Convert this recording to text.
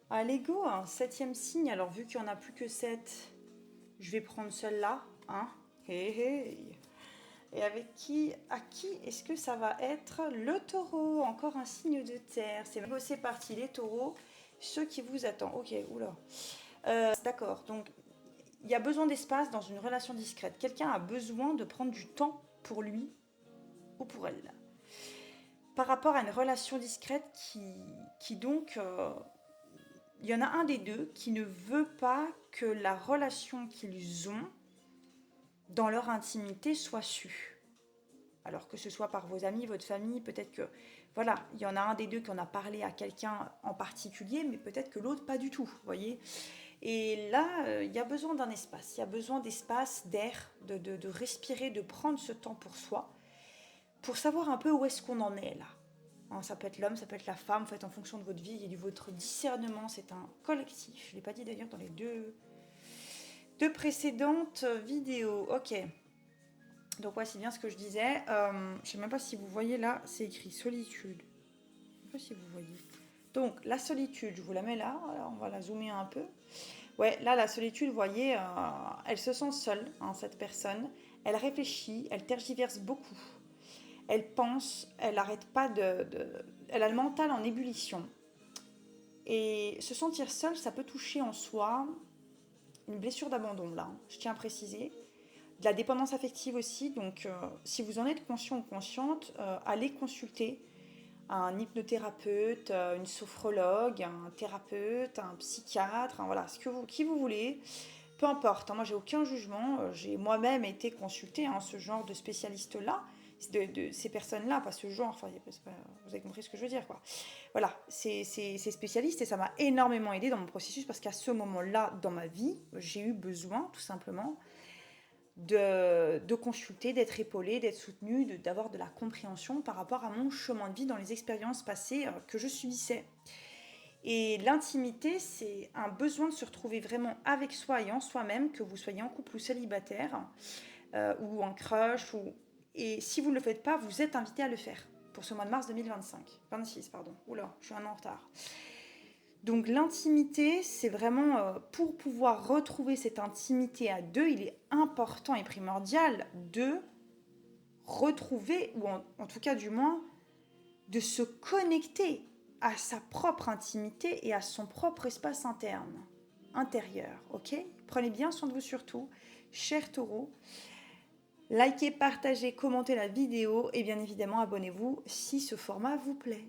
Allez, go, un septième signe. Alors, vu qu'il n'y en a plus que 7, je vais prendre celle-là. Hein. Hey, hey. Et avec qui, à qui est-ce que ça va être? Le taureau, encore un signe de terre. C'est parti, les taureaux, ceux qui vous attendent. Ok, oula. D'accord, donc il y a besoin d'espace dans une relation discrète. Quelqu'un a besoin de prendre du temps pour lui ou pour elle. Par rapport à une relation discrète qui donc il y en a un des deux qui ne veut pas que la relation qu'ils ont dans leur intimité soit sue. Alors que ce soit par vos amis, votre famille, peut-être que, voilà, il y en a un des deux qui en a parlé à quelqu'un en particulier, mais peut-être que l'autre pas du tout, vous voyez. Et là, il y a besoin d'un espace, il y a besoin d'espace, d'air, de respirer, de prendre ce temps pour soi, pour savoir un peu où est-ce qu'on en est là. Hein, ça peut être l'homme, ça peut être la femme, en fait, en fonction de votre vie et de votre discernement, c'est un collectif. Je ne l'ai pas dit d'ailleurs dans les deux précédentes vidéos. Ok, donc ouais, c'est bien ce que je disais. Je ne sais même pas si vous voyez là, c'est écrit solitude. Je ne sais pas si vous voyez. Donc la solitude, je vous la mets là, alors on va la zoomer un peu. Ouais, là la solitude, vous voyez, elle se sent seule, hein, cette personne. Elle réfléchit, elle tergiverse beaucoup. Elle pense, elle n'arrête pas Elle a le mental en ébullition. Et se sentir seule, ça peut toucher en soi une blessure d'abandon, là, hein, je tiens à préciser. De la dépendance affective aussi, donc si vous en êtes conscient ou consciente, allez consulter un hypnothérapeute, une sophrologue, un thérapeute, un psychiatre, hein, voilà, qui vous voulez, peu importe, hein, moi j'ai aucun jugement, j'ai moi-même été consultée, hein, ce genre de spécialiste-là, de ces personnes-là, pas ce genre, enfin, vous avez compris ce que je veux dire, quoi. Voilà, c'est spécialiste et ça m'a énormément aidé dans mon processus parce qu'à ce moment-là, dans ma vie, j'ai eu besoin, tout simplement, de consulter, d'être épaulée, d'être soutenue, d'avoir de la compréhension par rapport à mon chemin de vie dans les expériences passées que je subissais. Et l'intimité, c'est un besoin de se retrouver vraiment avec soi et en soi-même, que vous soyez en couple ou célibataire, ou en crush. Et si vous ne le faites pas, vous êtes invité à le faire pour ce mois de mars 2025. 26, pardon. Oula, je suis un an en retard. Donc l'intimité, c'est vraiment pour pouvoir retrouver cette intimité à deux, il est important et primordial de retrouver, ou en tout cas du moins, de se connecter à sa propre intimité et à son propre espace intérieur, ok? Prenez bien soin de vous surtout, chers taureaux. Likez, partagez, commentez la vidéo et bien évidemment abonnez-vous si ce format vous plaît.